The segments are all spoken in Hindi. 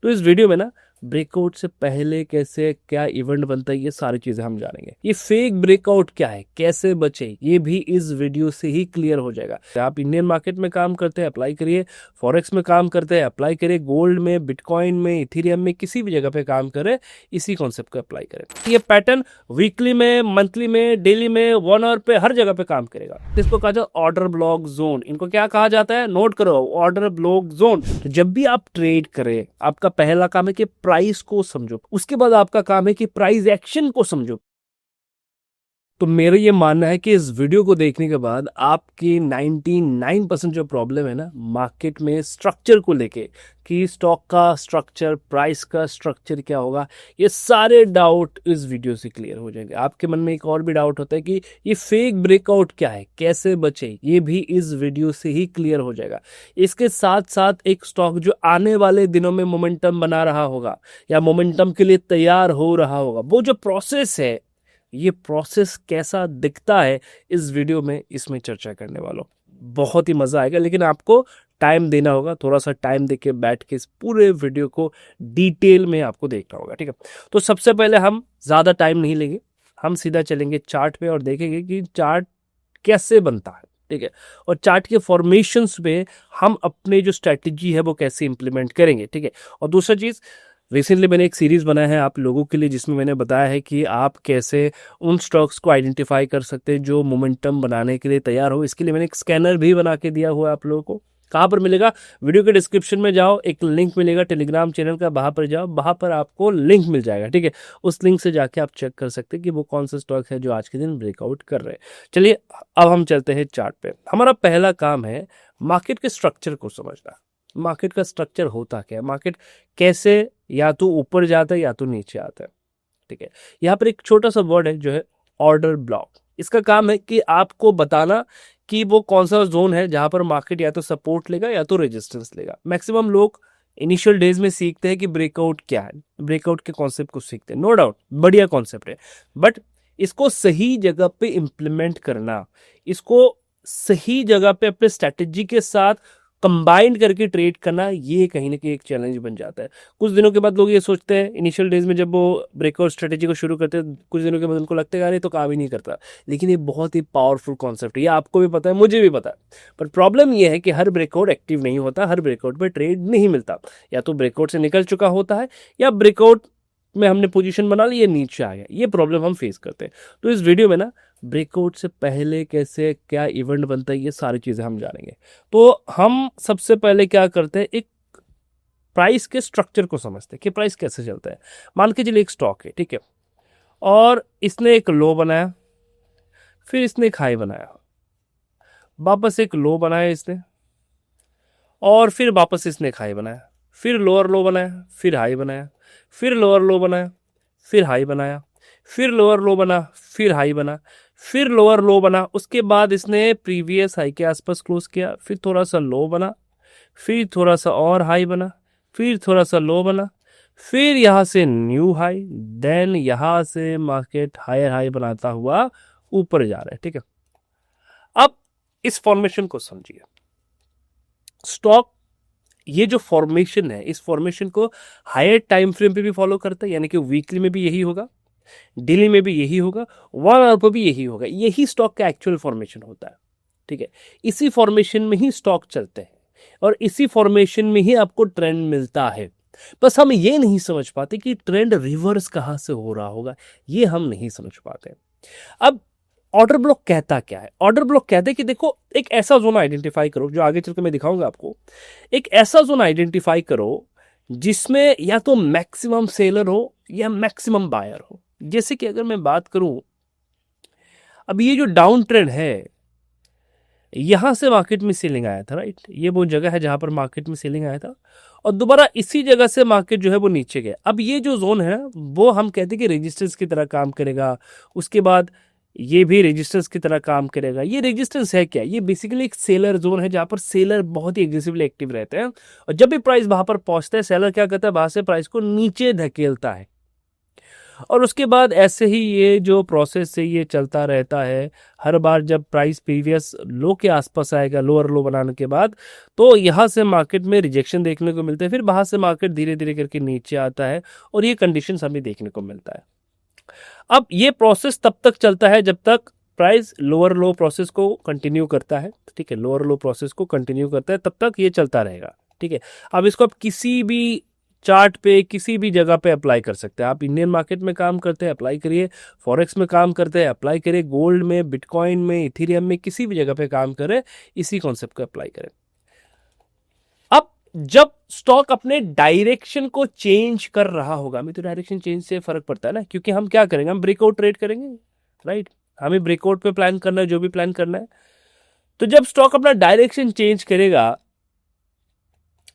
तो इस वीडियो में ना ब्रेकआउट से पहले कैसे क्या इवेंट बनता है ये सारी चीजें हम जानेंगे। ये फेक ब्रेकआउट क्या है, कैसे बचे, ये भी इस वीडियो से ही क्लियर हो जाएगा। आप इंडियन मार्केट में काम करते हैं अप्लाई करिए, फॉरेक्स में काम करते हैं अप्लाई करिए, गोल्ड में, बिटकॉइन में, इथेरियम में, किसी भी जगह पे काम करें इसी कॉन्सेप्ट को अप्लाई करें। ये पैटर्न वीकली में, मंथली में, डेली में, 1 आवर पे, हर जगह पे काम करेगा। इसको कहा जाता है ऑर्डर ब्लॉक जोन। इनको क्या कहा जाता है, नोट करो, ऑर्डर ब्लॉक जोन। तो जब भी आप ट्रेड करें, आपका पहला काम है कि प्राइस को समझो, उसके बाद आपका काम है कि प्राइस एक्शन को समझो। तो मेरा ये मानना है कि इस वीडियो को देखने के बाद आपकी 99% जो प्रॉब्लम है ना मार्केट में स्ट्रक्चर को लेके, कि स्टॉक का स्ट्रक्चर, प्राइस का स्ट्रक्चर क्या होगा, ये सारे डाउट इस वीडियो से क्लियर हो जाएंगे। आपके मन में एक और भी डाउट होता है कि ये फेक ब्रेकआउट क्या है, कैसे बचे, ये भी इस वीडियो से ही क्लियर हो जाएगा। इसके साथ साथ एक स्टॉक जो आने वाले दिनों में मोमेंटम बना रहा होगा या मोमेंटम के लिए तैयार हो रहा होगा, वो जो प्रोसेस है, ये प्रोसेस कैसा दिखता है, इस वीडियो में इसमें चर्चा करने वालों। बहुत ही मजा आएगा, लेकिन आपको टाइम देना होगा, थोड़ा सा टाइम देके बैठ के इस पूरे वीडियो को डिटेल में आपको देखना होगा, ठीक है। तो सबसे पहले हम ज्यादा टाइम नहीं लेंगे, हम सीधा चलेंगे चार्ट पे और देखेंगे कि चार्ट कैसे बनता है, ठीक है। और चार्ट के फॉर्मेशंस पे हम अपने जो स्ट्रेटेजी है वो कैसे इंप्लीमेंट करेंगे, ठीक है। और दूसरा चीज, रिसेंटली मैंने एक सीरीज बनाया है आप लोगों के लिए, जिसमें मैंने बताया है कि आप कैसे उन स्टॉक्स को आइडेंटिफाई कर सकते हैं जो मोमेंटम बनाने के लिए तैयार हो। इसके लिए मैंने एक स्कैनर भी बना के दिया हुआ है आप लोगों को। कहाँ पर मिलेगा, वीडियो के डिस्क्रिप्शन में जाओ, एक लिंक मिलेगा टेलीग्राम चैनल का, वहां पर जाओ, वहां पर आपको लिंक मिल जाएगा, ठीक है। उस लिंक से जाके आप चेक कर सकते हैं कि वो कौन सा स्टॉक है जो आज के दिन ब्रेकआउट कर रहे हैं। चलिए अब हम चलते हैं चार्ट पे। हमारा पहला काम है मार्केट के स्ट्रक्चर को समझना। मार्केट का स्ट्रक्चर होता क्या है, मार्केट कैसे या तो ऊपर जाता है या तो नीचे आता है, ठीक है। यहाँ पर एक छोटा सा वर्ड है जो है ऑर्डर ब्लॉक। इसका काम है कि आपको बताना कि वो कौन सा जोन है जहां पर मार्केट या तो सपोर्ट लेगा या तो रेजिस्टेंस लेगा। मैक्सिमम लोग इनिशियल डेज में सीखते हैं कि ब्रेकआउट क्या है, ब्रेकआउट के कॉन्सेप्ट को सीखते हैं, नो डाउट बढ़िया कॉन्सेप्ट है, बट इसको सही जगह पे इंप्लीमेंट करना, इसको सही जगह पे अपने स्ट्रेटेजी के साथ कंबाइंड करके ट्रेड करना, ये कहीं ना कहीं एक चैलेंज बन जाता है। कुछ दिनों के बाद लोग ये सोचते हैं, इनिशियल डेज में जब वो ब्रेकआउट स्ट्रेटेजी को शुरू करते हैं, कुछ दिनों के बाद उनको लगता है अरे तो काम ही नहीं करता। लेकिन ये बहुत ही पावरफुल कॉन्सेप्ट है, ये आपको भी पता है, मुझे भी पता है। पर प्रॉब्लम ये है कि हर ब्रेकआउट एक्टिव नहीं होता, हर ब्रेकआउट पे ट्रेड नहीं मिलता। या तो ब्रेकआउट से निकल चुका होता है या ब्रेकआउट में हमने पोजीशन बना ली, ये नीचे आ गया। ये प्रॉब्लम हम फेस करते हैं। तो इस वीडियो में ना ब्रेकआउट से पहले कैसे क्या इवेंट बनता है ये सारी चीजें हम जानेंगे। तो हम सबसे पहले क्या करते हैं, एक प्राइस के स्ट्रक्चर को समझते हैं कि प्राइस कैसे चलता है। मान के चलिए एक स्टॉक है, ठीक है, और इसने एक लो बनाया, फिर इसने एक हाई बनाया, वापस एक लो बनाया इसने, और फिर वापस इसने एक हाई बनाया, फिर लोअर लो बनाया, फिर हाई बनाया, फिर लोअर लो बनाया, फिर हाई बनाया, फिर लोअर लो बना, फिर हाई बना, फिर लोअर लो बना। उसके बाद इसने प्रीवियस हाई के आसपास क्लोज किया, फिर थोड़ा सा लो बना, फिर थोड़ा सा और हाई बना, फिर थोड़ा सा लो बना, फिर यहां से न्यू हाई, देन यहां से मार्केट हायर हाई बनाता हुआ ऊपर जा रहा है, ठीक है। अब इस फॉर्मेशन को समझिए। स्टॉक ये जो फॉर्मेशन है, इस फॉर्मेशन को हायर टाइम फ्रेम पे भी फॉलो करता है, यानी कि वीकली में भी यही होगा, डेली में भी यही होगा, 1 आवर पर भी यही होगा। यही स्टॉक का एक्चुअल फॉर्मेशन होता है, ठीक है। इसी फॉर्मेशन में ही स्टॉक चलते हैं और इसी फॉर्मेशन में ही आपको ट्रेंड मिलता है। बस हम ये नहीं समझ पाते कि ट्रेंड रिवर्स कहां से हो रहा होगा, ये हम नहीं समझ पाते। अब ऑर्डर ब्लॉक कहता क्या है, ऑर्डर ब्लॉक कहते हैं कि देखो एक ऐसा जोन आइडेंटिफाई करो, जो आगे चलकर मैं दिखाऊंगा आपको। एक ऐसा जोन आइडेंटिफाई करो जिसमें या तो मैक्सिमम सेलर हो या मैक्सिमम बायर हो। जैसे कि अगर मैं बात करूं, अब ये जो डाउन ट्रेंड है, यहां से मार्केट में सेलिंग आया था, राइट। ये वो जगह है जहां पर मार्केट में सेलिंग आया था और दोबारा इसी जगह से मार्केट जो है वो नीचे गया। अब ये जो जोन है वो हम कहते हैं कि रेजिस्टेंस की तरह काम करेगा। उसके बाद ये भी रेजिस्टेंस की तरह काम करेगा। ये रेजिस्टेंस है क्या, ये बेसिकली एक सेलर जोन है जहां पर सेलर बहुत ही एग्रेसिवली एक्टिव रहते हैं और जब भी प्राइस वहां पर पहुंचता है, सेलर क्या करता है, वहां से प्राइस को नीचे धकेलता है। और उसके बाद ऐसे ही ये जो प्रोसेस है ये चलता रहता है। हर बार जब प्राइस प्रीवियस लो के आसपास आएगा, लोअर लो बनाने के बाद, तो यहाँ से मार्केट में रिजेक्शन देखने को मिलता है, फिर वहाँ से मार्केट धीरे धीरे करके नीचे आता है और ये कंडीशन हमें देखने को मिलता है। अब ये प्रोसेस तब तक चलता है जब तक प्राइस लोअर लो प्रोसेस को कंटिन्यू करता है, ठीक है, लोअर लो प्रोसेस को कंटिन्यू करता है तब तक ये चलता रहेगा, ठीक है। अब इसको आप किसी भी चार्ट पे किसी भी जगह पे अप्लाई कर सकते हैं। आप इंडियन मार्केट में काम करते हैं, अप्लाई करिए, फॉरेक्स में काम करते हैं, अप्लाई करिए, गोल्ड में, बिटकॉइन में, इथेरियम में, किसी भी जगह पे काम करें, इसी कॉन्सेप्ट को अप्लाई करें। अब जब स्टॉक अपने डायरेक्शन को चेंज कर रहा होगा, हमें तो डायरेक्शन चेंज से फर्क पड़ता है ना, क्योंकि हम क्या करेंगे, हम ब्रेकआउट ट्रेड करेंगे, राइट। हमें ब्रेकआउट पे प्लान करना है, जो भी प्लान करना है। तो जब स्टॉक अपना डायरेक्शन चेंज करेगा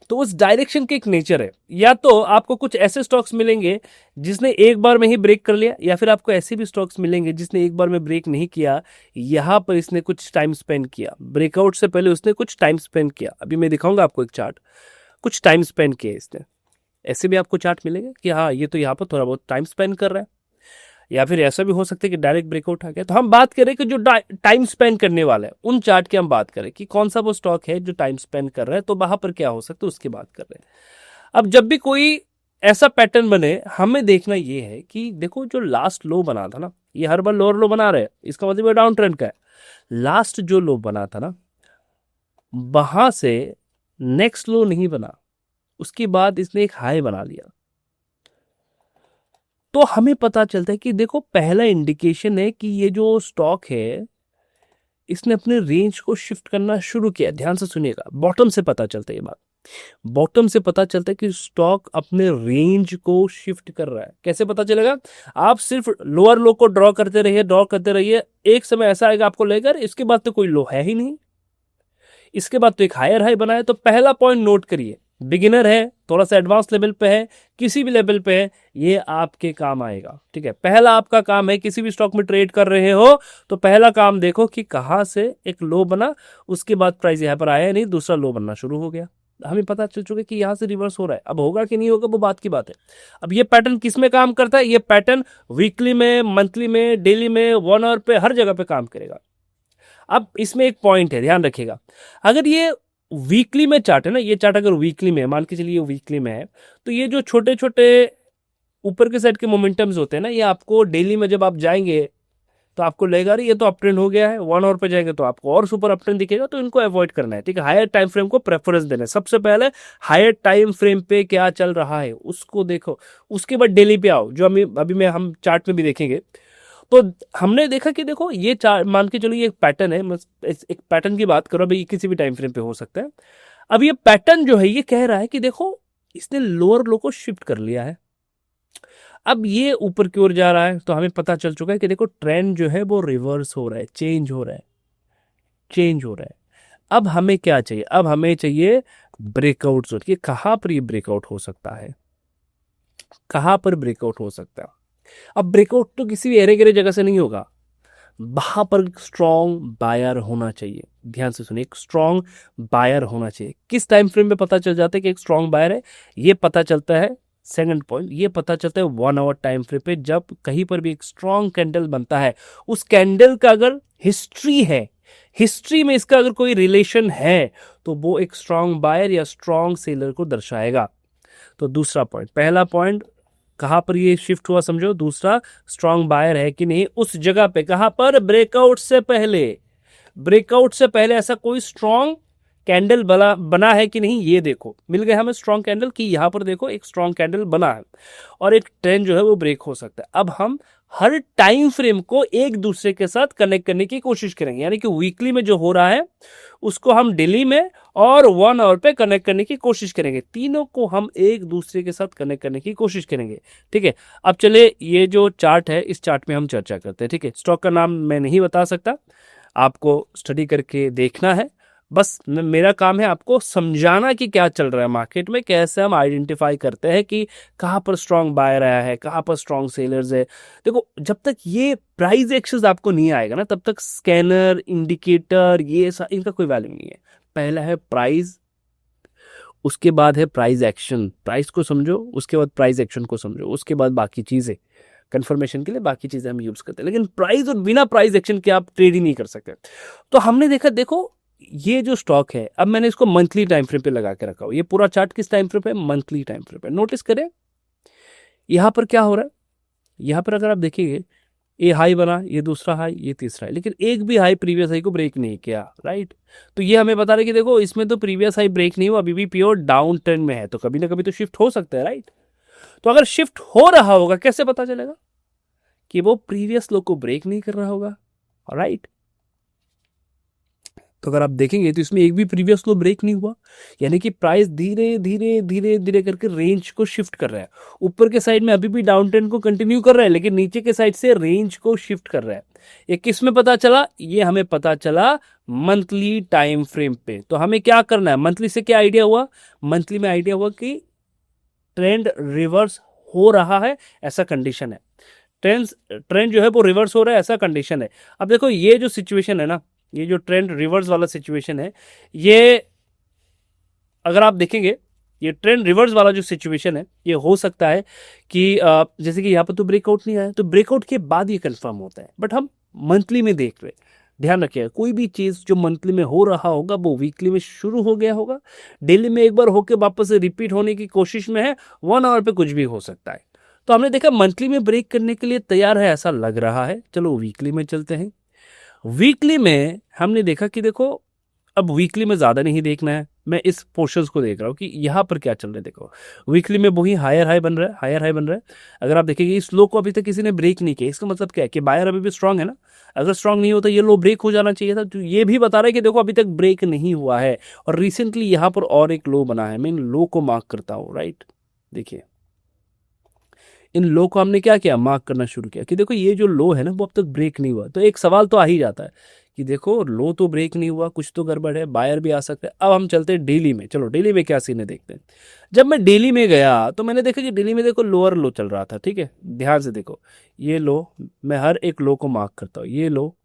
तो उस डायरेक्शन के एक नेचर है, या तो आपको कुछ ऐसे स्टॉक्स मिलेंगे जिसने एक बार में ही ब्रेक कर लिया, या फिर आपको ऐसे भी स्टॉक्स मिलेंगे जिसने एक बार में ब्रेक नहीं किया, यहां पर इसने कुछ टाइम स्पेंड किया, ब्रेकआउट से पहले उसने कुछ टाइम स्पेंड किया। अभी मैं दिखाऊंगा आपको एक चार्ट, कुछ टाइम स्पेंड किया इसने। ऐसे भी आपको चार्ट मिलेगा कि हाँ ये तो यहाँ पर थोड़ा बहुत टाइम स्पेंड कर रहा है, या फिर ऐसा भी हो सकता है कि डायरेक्ट ब्रेकआउट आ गया। तो हम बात करें कि जो टाइम स्पेंड करने वाला है उन चार्ट की हम बात करें कि कौन सा वो स्टॉक है जो टाइम स्पेंड कर रहा है, तो वहां पर क्या हो सकता है उसकी बात कर रहे हैं। अब जब भी कोई ऐसा पैटर्न बने, हमें देखना ये है कि देखो जो लास्ट लो बना था ना, ये हर बार लोअर लो बना रहे हैं, इसका मतलब डाउन ट्रेंड का है। लास्ट जो लो बना था ना, वहां से नेक्स्ट लो नहीं बना, उसके बाद इसने एक हाई बना लिया। तो हमें पता चलता है कि देखो पहला इंडिकेशन है कि ये जो स्टॉक है इसने अपने रेंज को शिफ्ट करना शुरू किया। ध्यान से सुनिएगा, बॉटम से पता चलता है ये बात, बॉटम से पता चलता है कि स्टॉक अपने रेंज को शिफ्ट कर रहा है। कैसे पता चलेगा? आप सिर्फ लोअर लो को ड्रॉ करते रहिए, एक समय ऐसा आएगा आपको लेकर इसके बाद तो कोई लो है ही नहीं, इसके बाद तो एक हायर हाई बना है। तो पहला पॉइंट नोट करिए, बिगिनर है, थोड़ा सा एडवांस लेवल पे है, किसी भी लेवल पे है, ये आपके काम आएगा, ठीक है। पहला आपका काम है, किसी भी स्टॉक में ट्रेड कर रहे हो तो पहला काम देखो कि कहां से एक लो बना, उसके बाद प्राइस यहां पर आया नहीं, दूसरा लो बनना शुरू हो गया। हमें पता चल चुका है कि यहां से रिवर्स हो रहा है। अब होगा कि नहीं होगा वो बात की बात है। अब ये पैटर्न किस में काम करता है? ये पैटर्न वीकली में, मंथली में, डेली में, 1 आवर पे, हर जगह पे काम करेगा। अब इसमें एक पॉइंट है, ध्यान रखिएगा, अगर ये वीकली में चार्ट है ना, ये चार्ट अगर वीकली में है, मान के चलिए वीकली में है, तो ये जो छोटे छोटे ऊपर के साइड के मोमेंटम्स होते हैं ना, ये आपको डेली में जब आप जाएंगे तो आपको लगेगा अरे ये तो अप ट्रेंड हो गया है, 1 आवर पे जाएंगे तो आपको और सुपर अप ट्रेंड दिखेगा, तो इनको अवॉइड करना है, ठीक है। हायर टाइम फ्रेम को प्रेफरेंस देना है। सबसे पहले हायर टाइम फ्रेम पे क्या चल रहा है उसको देखो, उसके बाद डेली पे आओ, जो हम चार्ट में भी देखेंगे। तो हमने देखा कि देखो ये चार्ट, मान के चलो ये एक पैटर्न है, एक पैटर्न की बात करो, भाई किसी भी टाइम फ्रेम पे हो सकता है। अब ये पैटर्न जो है ये कह रहा है कि देखो इसने लोअर लो को शिफ्ट कर लिया है, अब ये ऊपर की ओर जा रहा है। तो हमें पता चल चुका है कि देखो ट्रेंड जो है वो रिवर्स हो रहा है, चेंज हो रहा है, चेंज हो रहा है। अब हमें क्या चाहिए? अब हमें चाहिए ब्रेकआउट जोन, कि कहां पर ये ब्रेकआउट हो सकता है, कहां पर ब्रेकआउट हो सकता है। अब ब्रेकआउट तो किसी भी एरे गिरे जगह से नहीं होगा, वहां पर स्ट्रॉन्ग बायर होना चाहिए। ध्यान से सुनिए, एक स्ट्रॉन्ग बायर होना चाहिए। किस टाइम फ्रेम में पता चल जाता है कि एक स्ट्रॉन्ग बायर है? ये पता चलता है, सेकंड पॉइंट, ये पता चलता है 1 आवर टाइम फ्रेम पे, जब कहीं पर भी एक स्ट्रॉन्ग कैंडल बनता है, उस कैंडल का अगर हिस्ट्री है, हिस्ट्री में इसका अगर कोई रिलेशन है, तो वो एक स्ट्रॉन्ग बायर या स्ट्रॉन्ग सेलर को दर्शाएगा। तो दूसरा पॉइंट, पहला पॉइंट कहां पर ये शिफ्ट हुआ समझो, दूसरा स्ट्रॉन्ग बायर है कि नहीं उस जगह पे, कहां पर? ब्रेकआउट से पहले, ब्रेकआउट से पहले ऐसा कोई स्ट्रॉन्ग कैंडल बना है कि नहीं, ये देखो। मिल गया हमें स्ट्रॉन्ग कैंडल, कि यहां पर देखो एक स्ट्रॉन्ग कैंडल बना है और एक ट्रेंड जो है वो ब्रेक हो सकता है। अब हम हर टाइम फ्रेम को एक दूसरे के साथ कनेक्ट करने की कोशिश करेंगे, यानी कि वीकली में जो हो रहा है उसको हम डेली में और 1 आवर पे कनेक्ट करने की कोशिश करेंगे। तीनों को हम एक दूसरे के साथ कनेक्ट करने की कोशिश करेंगे, ठीक है। अब चले, ये जो चार्ट है इस चार्ट में हम चर्चा करते हैं, ठीक है। स्टॉक का नाम मैं नहीं बता सकता, आपको स्टडी करके देखना है। बस मेरा काम है आपको समझाना कि क्या चल रहा है मार्केट में, कैसे हम आइडेंटिफाई करते हैं कि कहाँ पर स्ट्रॉन्ग बायर आया है, कहाँ पर स्ट्रॉन्ग सेलर्स है। देखो जब तक ये प्राइस एक्शंस आपको नहीं आएगा ना, तब तक स्कैनर, इंडिकेटर, ये इनका कोई वैल्यू नहीं है। पहला है प्राइस, उसके बाद है प्राइस एक्शन। प्राइस को समझो, उसके बाद प्राइस एक्शन को समझो, उसके बाद बाकी चीजें। कंफर्मेशन के लिए बाकी चीज़ें हम यूज़ करते हैं, लेकिन प्राइस और बिना प्राइस एक्शन के आप ट्रेड ही नहीं कर सकते। तो हमने देखा, देखो ये जो स्टॉक है, अब मैंने इसको मंथली टाइम फ्रेम पे लगा के रखा हो। ये पूरा चार्ट किस टाइम फ्रेम पे? मंथली टाइम फ्रेम पे। नोटिस करें यहाँ पर क्या हो रहा है। यहाँ पर अगर आप देखिए, ये हाई बना, ये दूसरा हाई, ये तीसरा हाई, लेकिन एक भी हाई प्रीवियस हाई को ब्रेक नहीं किया, राइट। तो ये हमें बता रहा है कि देखो इसमें तो प्रीवियस हाई ब्रेक नहीं हुआ, अभी भी प्योर डाउन ट्रेंड में है, तो कभी ना कभी तो शिफ्ट हो सकता है, राइट। तो अगर शिफ्ट हो रहा होगा, कैसे पता चलेगा? कि वो प्रीवियस लो को ब्रेक नहीं कर रहा होगा, राइट। तो अगर आप देखेंगे तो इसमें एक भी प्रीवियस लो ब्रेक नहीं हुआ, यानी कि प्राइस धीरे धीरे धीरे धीरे करके रेंज को शिफ्ट कर रहा है। ऊपर के साइड में अभी भी डाउन ट्रेंड को कंटिन्यू कर रहा है, लेकिन नीचे के साइड से रेंज को शिफ्ट कर रहा है। ये किस में पता चला? ये हमें पता चला मंथली टाइम फ्रेम पे। तो हमें क्या करना है? मंथली से क्या आइडिया हुआ? मंथली में आइडिया हुआ कि ट्रेंड रिवर्स हो रहा है, ऐसा कंडीशन है। ट्रेंड जो है वो रिवर्स हो रहा है, ऐसा कंडीशन है। अब देखो ये जो सिचुएशन है ना, ये जो ट्रेंड रिवर्स वाला सिचुएशन है, ये अगर आप देखेंगे, ये ट्रेंड रिवर्स वाला जो सिचुएशन है, ये हो सकता है कि जैसे कि यहाँ पर तो ब्रेकआउट नहीं आया, तो ब्रेकआउट के बाद ये कंफर्म होता है, बट हम मंथली में देख रहे हैं। ध्यान रखिएगा, कोई भी चीज़ जो मंथली में हो रहा होगा वो वीकली में शुरू हो गया होगा, डेली में एक बार होके वापस से रिपीट होने की कोशिश में है, 1 आवर पे कुछ भी हो सकता है। तो हमने देखा मंथली में ब्रेक करने के लिए तैयार है, ऐसा लग रहा है। चलो वीकली में चलते हैं। वीकली में हमने देखा कि देखो, अब वीकली में ज़्यादा नहीं देखना है, मैं इस पोर्शंस को देख रहा हूँ कि यहाँ पर क्या चल रहा है। देखो वीकली में वही हायर हाई बन रहा है, हायर हाई बन रहा है। अगर आप देखेंगे इस लो को अभी तक किसी ने ब्रेक नहीं किया, इसका मतलब क्या है कि बायर अभी भी स्ट्रांग है ना। अगर स्ट्रांग नहीं होता ये लो ब्रेक हो जाना चाहिए था, तो ये भी बता रहा है कि देखो अभी तक ब्रेक नहीं हुआ है। और रिसेंटली यहाँ पर और एक लो बना है, मैं इन लो को मार्क करता हूँ, राइट। देखिए इन लो को हमने क्या किया? मार्क करना शुरू किया कि देखो ये जो लो है ना वो अब तक ब्रेक नहीं हुआ। तो एक सवाल तो आ ही जाता है कि देखो लो तो ब्रेक नहीं हुआ, कुछ तो गड़बड़ है, बायर भी आ सकता है। अब हम चलते हैं डेली में। चलो डेली में क्या सीन है देखते हैं। जब मैं डेली में गया तो मैंने देखा कि डेली में देखो लोअर लो चल रहा था, ठीक है। ध्यान से देखो ये लो, मैं हर एक लो को मार्क करता हूँ। ये लो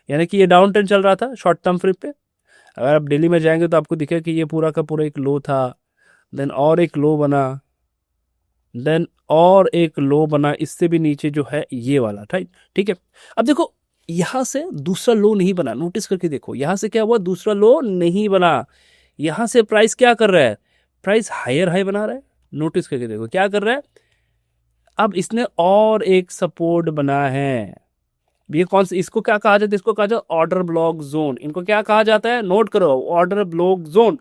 यानी कि ये डाउन ट्रेंड चल रहा था शॉर्ट टर्म फ्रेम पे। अगर आप डेली में जाएंगे तो आपको दिखेगा कि ये पूरा का पूरा एक लो था, देन और एक लो बना, देन और एक लो बना, इससे भी नीचे जो है ये वाला, राइट। ठीक है। अब देखो यहां से दूसरा लो नहीं बना, नोटिस करके देखो यहां से क्या हुआ? दूसरा लो नहीं बना। यहां से प्राइस क्या कर रहा है? प्राइस हायर हाई बना रहा है। नोटिस करके देखो क्या कर रहा है। अब इसने और एक सपोर्ट बना है। ये कौन सा? इसको क्या कहा जाता है? इसको कहा जाता है ऑर्डर ब्लॉक जोन। इनको क्या कहा जाता है? नोट करो, order block zone.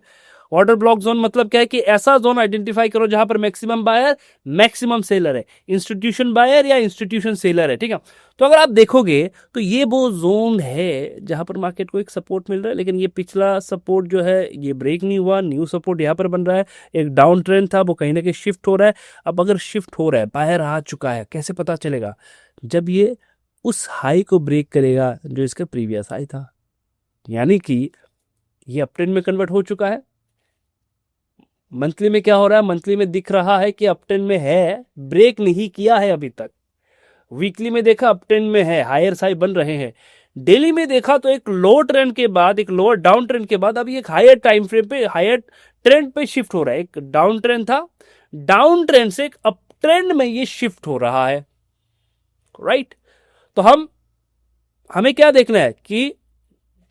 Order block zone मतलब क्या है कि ऐसा जोन आइडेंटिफाई करो जहां पर मैक्सिमम बायर मैक्सिमम सेलर है, इंस्टीट्यूशन बायर या इंस्टीट्यूशन सेलर है, ठीक है। तो अगर आप देखोगे तो ये वो जोन है जहां पर मार्केट को एक सपोर्ट मिल रहा है, लेकिन ये पिछला सपोर्ट जो है ये ब्रेक नहीं हुआ, न्यू सपोर्ट यहां पर बन रहा है। एक डाउन ट्रेंड था वो कहीं ना कहीं शिफ्ट हो रहा है। अब अगर शिफ्ट हो रहा है, बायर आ चुका है, कैसे पता चलेगा? जब ये उस हाई को ब्रेक करेगा जो इसका प्रीवियस हाई था, यानी कि ये अपट्रेंड में कन्वर्ट हो चुका है। मंथली में क्या हो रहा है? मंथली में दिख रहा है कि अपट्रेंड में है, ब्रेक नहीं किया है अभी तक। वीकली में देखा अपट्रेंड में है, हायर हाई बन रहे हैं। डेली में देखा तो एक लो ट्रेंड के बाद, एक लोअर डाउन ट्रेंड के बाद अभी एक हायर टाइम फ्रेम पे, हायर ट्रेंड पे शिफ्ट हो रहा है। एक डाउन ट्रेंड था, डाउन ट्रेंड से एक अप ट्रेंड में ये शिफ्ट हो रहा है, राइट। तो हमें क्या देखना है कि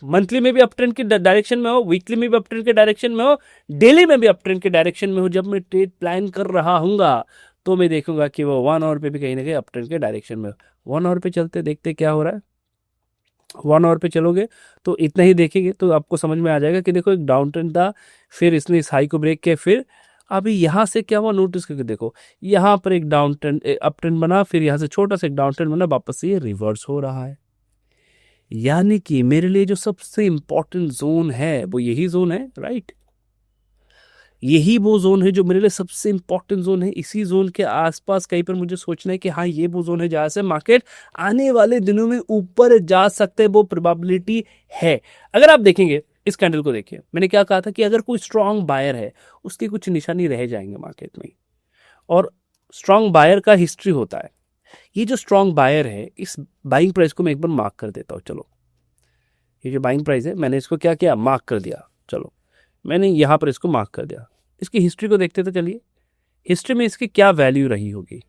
मंथली में भी अपट्रेंड के डायरेक्शन में हो, वीकली में भी अपट्रेंड के डायरेक्शन में हो, डेली में भी अपट्रेंड के डायरेक्शन में हो। जब मैं ट्रेड प्लान कर रहा हूंगा तो मैं देखूंगा कि वो 1 आवर पे भी कहीं ना कहीं अपट्रेंड के डायरेक्शन में हो। 1 आवर पे चलते देखते क्या हो रहा है। 1 आवर पे चलोगे तो इतना ही देखेंगे तो आपको समझ में आ जाएगा कि देखो एक डाउन ट्रेंड था, फिर इसने इस हाई को ब्रेक किया, फिर अभी यहां से क्या हुआ? नोटिस करके देखो, यहां पर एक डाउन ट्रेंड अप ट्रेंड बना, फिर यहां से छोटा सा एक डाउन ट्रेंड बना, वापस से ये रिवर्स हो रहा है। यानी कि मेरे लिए जो सबसे इंपॉर्टेंट जोन है वो यही जोन है, राइट। यही वो जोन है जो मेरे लिए सबसे इंपॉर्टेंट जोन है। इसी जोन के आसपास कहीं पर मुझे सोचना है कि हाँ ये वो जोन है जहां से मार्केट आने वाले दिनों में ऊपर जा सकते हैं, वो प्रोबेबिलिटी है। अगर आप देखेंगे इस कैंडल को, देखिए मैंने क्या कहा था कि अगर कोई स्ट्रांग बायर है उसकी कुछ निशानी रह जाएंगे मार्केट में, और स्ट्रांग बायर का हिस्ट्री होता है। ये जो स्ट्रांग बायर है, इस बाइंग प्राइस को मैं एक बार मार्क कर देता हूँ। चलो ये जो बाइंग प्राइस है मैंने इसको क्या किया? मार्क कर दिया। चलो मैंने यहाँ पर इसको मार्क कर दिया। इसकी हिस्ट्री को देखते तो चलिए, हिस्ट्री में इसकी क्या वैल्यू रही होगी।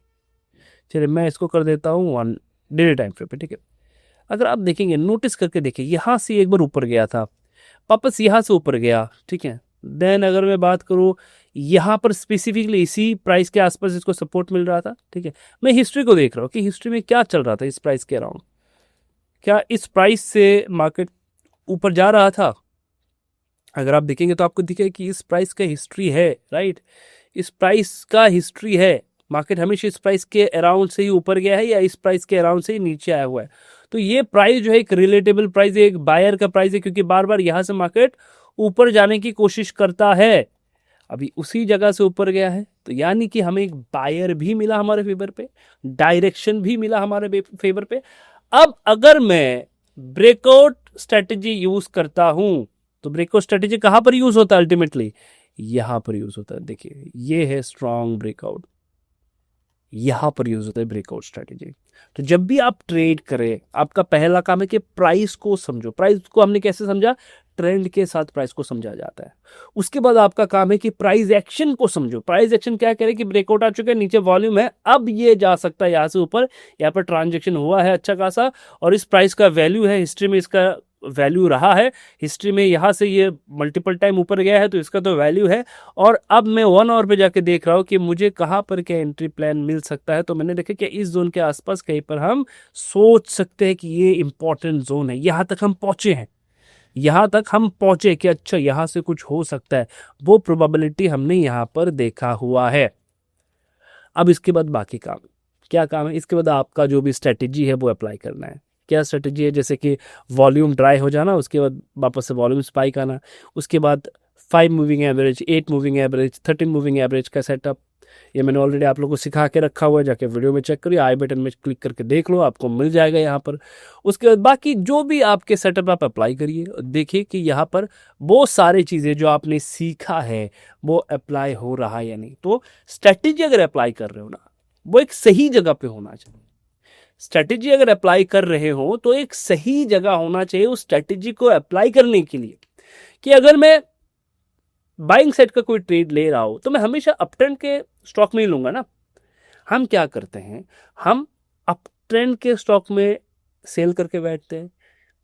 चलिए मैं इसको कर देता हूँ 1 डेली टाइम फ्रेम पे, ठीक है। अगर आप देखेंगे, नोटिस करके देखिए, यहाँ से एक बार ऊपर गया था, वापस यहाँ से ऊपर गया, ठीक है। देन अगर मैं बात करूँ, यहाँ पर स्पेसिफिकली इसी प्राइस के आसपास इसको सपोर्ट मिल रहा था, ठीक है। मैं हिस्ट्री को देख रहा हूँ कि हिस्ट्री में क्या चल रहा था इस प्राइस के अराउंड। क्या इस प्राइस से मार्केट ऊपर जा रहा था? अगर आप देखेंगे तो आपको दिखेगा कि इस प्राइस का हिस्ट्री है, राइट। इस प्राइस का हिस्ट्री है, मार्केट हमेशा इस प्राइस के अराउंड से ही ऊपर गया है या इस प्राइस के अराउंड से ही नीचे आया हुआ है। तो ये प्राइस जो है एक रिलेटेबल प्राइस है, एक बायर का प्राइस है, क्योंकि बार बार यहां से मार्केट ऊपर जाने की कोशिश करता है। अभी उसी जगह से ऊपर गया है, तो यानी कि हमें एक बायर भी मिला हमारे फेवर पे, डायरेक्शन भी मिला हमारे फेवर पे। अब अगर मैं ब्रेकआउट स्ट्रेटेजी यूज करता हूं, तो ब्रेकआउट स्ट्रेटेजी कहां पर यूज होता है? अल्टीमेटली यहां पर यूज होता है। देखिए ये है स्ट्रॉन्ग ब्रेकआउट, यहां पर यूज होता है ब्रेकआउट स्ट्रेटेजी। तो जब भी आप ट्रेड करें, आपका पहला काम है कि प्राइस को समझो। प्राइस को हमने कैसे समझा? ट्रेंड के साथ प्राइस को समझा जाता है। उसके बाद आपका काम है कि प्राइस एक्शन को समझो। प्राइस एक्शन क्या करे कि ब्रेकआउट आ चुका है, नीचे वॉल्यूम है, अब ये जा सकता है यहां से ऊपर, यहाँ पर ट्रांजेक्शन हुआ है अच्छा खासा, और इस प्राइस का वैल्यू है, हिस्ट्री में इसका वैल्यू रहा है, हिस्ट्री में यहां से ये मल्टीपल टाइम ऊपर गया है, तो इसका तो वैल्यू है। और अब मैं 1 आवर पे जाके देख रहा हूं कि मुझे कहां पर क्या एंट्री प्लान मिल सकता है। तो मैंने देखा कि इस जोन के आसपास कहीं पर हम सोच सकते हैं कि ये इंपॉर्टेंट जोन है, यहां तक हम पहुंचे हैं, यहां तक हम पहुंचे कि अच्छा यहां से कुछ हो सकता है, वो प्रोबेबिलिटी हमने यहां पर देखा हुआ है। अब इसके बाद बाकी काम, क्या काम है? इसके बाद आपका जो भी स्ट्रेटेजी है वो अप्लाई करना है। क्या स्ट्रेटेजी है? जैसे कि वॉल्यूम ड्राई हो जाना, उसके बाद वापस से वॉल्यूम स्पाइक आना, उसके बाद 5 moving average, 8 moving average, 13 moving average का सेटअप, ये मैंने ऑलरेडी आप लोगों को सिखा के रखा हुआ है, जाके वीडियो में चेक करिए, आई बटन में क्लिक करके देख लो, आपको मिल जाएगा यहाँ पर। उसके बाद बाकी जो भी आपके सेटअप आप अप्लाई करिए, देखिए कि यहाँ पर वो सारी चीज़ें जो आपने सीखा है वो अप्लाई हो रहा है या नहीं। तो स्ट्रेटेजी अगर अप्लाई कर रहे हो ना, वो एक सही जगह पे होना चाहिए। स्ट्रेटेजी अगर अप्लाई कर रहे हो तो एक सही जगह होना चाहिए उस स्ट्रेटेजी को अप्लाई करने के लिए। कि अगर मैं बाइंग साइड का कोई ट्रेड ले रहा हूं तो मैं हमेशा अप ट्रेंड के स्टॉक में ही लूंगा ना। हम क्या करते हैं, हम अप ट्रेंड के स्टॉक में सेल करके बैठते हैं,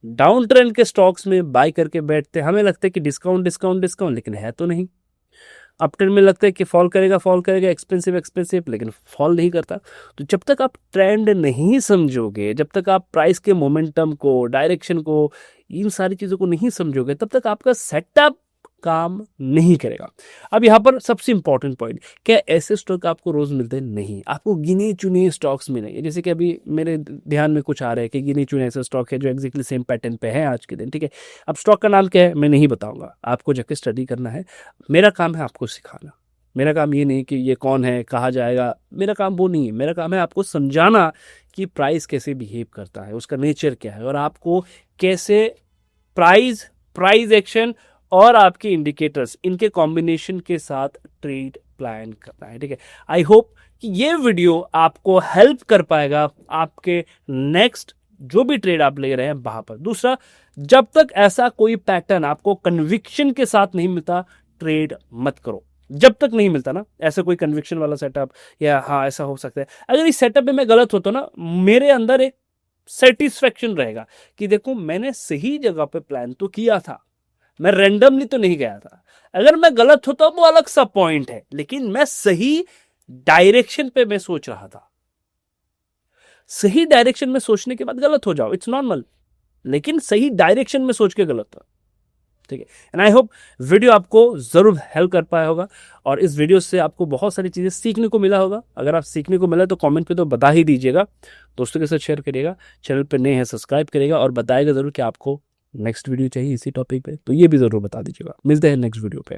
डाउन ट्रेंड के स्टॉक्स में बाय करके बैठते हैं। हमें लगता है कि डिस्काउंट डिस्काउंट डिस्काउंट, लेकिन है तो नहीं। अप ट्रेंड में लगता है कि फॉल करेगा फॉल करेगा, एक्सपेंसिव एक्सपेंसिव, लेकिन फॉल नहीं करता। तो जब तक आप ट्रेंड नहीं समझोगे, जब तक आप प्राइस के मोमेंटम को, डायरेक्शन को, इन सारी चीज़ों को नहीं समझोगे, तब तक आपका सेटअप काम नहीं करेगा। अब यहाँ पर सबसे इंपॉर्टेंट पॉइंट, क्या ऐसे स्टॉक आपको रोज मिलते हैं? नहीं, आपको गिने चुने स्टॉक्स मिलेंगे। जैसे कि अभी मेरे ध्यान में कुछ आ रहा है कि गिने चुने ऐसे स्टॉक है जो एग्जैक्टली सेम पैटर्न पे है आज के दिन, ठीक है। अब स्टॉक का नाम क्या है मैं नहीं बताऊंगा, आपको जाके स्टडी करना है। मेरा काम है आपको सिखाना। मेरा काम ये नहीं कि ये कौन है, कहा जाएगा, मेरा काम वो नहीं है। मेरा काम है आपको समझाना कि प्राइस कैसे बिहेव करता है, उसका नेचर क्या है, और आपको कैसे प्राइस एक्शन और आपके इंडिकेटर्स, इनके कॉम्बिनेशन के साथ ट्रेड प्लान करना है, ठीक है। आई होप कि ये वीडियो आपको हेल्प कर पाएगा आपके नेक्स्ट जो भी ट्रेड आप ले रहे हैं वहां पर। दूसरा, जब तक ऐसा कोई पैटर्न आपको कन्विक्शन के साथ नहीं मिलता, ट्रेड मत करो। जब तक नहीं मिलता ना ऐसा कोई कन्विक्शन वाला सेटअप, या हाँ ऐसा हो सकता है, अगर इस सेटअप में मैं गलत होता ना, मेरे अंदर एक सेटिस्फेक्शन रहेगा कि देखो मैंने सही जगह पे प्लान तो किया था, मैं रैंडमली तो नहीं गया था। अगर मैं गलत होता वो अलग सा पॉइंट है, लेकिन मैं सही डायरेक्शन पे मैं सोच रहा था। सही डायरेक्शन में सोचने के बाद गलत हो जाओ, इट्स नॉर्मल, लेकिन सही डायरेक्शन में सोच के गलत था, ठीक है। एंड आई होप वीडियो आपको जरूर हेल्प कर पाया होगा, और इस वीडियो से आपको बहुत सारी चीजें सीखने को मिला होगा। अगर आप सीखने को मिला तो कमेंट पे तो बता ही दीजिएगा, दोस्तों के साथ शेयर करिएगा, चैनल पे नए हैं सब्सक्राइब करिएगा, और बताइएगा जरूर कि आपको नेक्स्ट वीडियो चाहिए इसी टॉपिक पे, तो ये भी जरूर बता दीजिएगा। मिलते हैं नेक्स्ट वीडियो पे।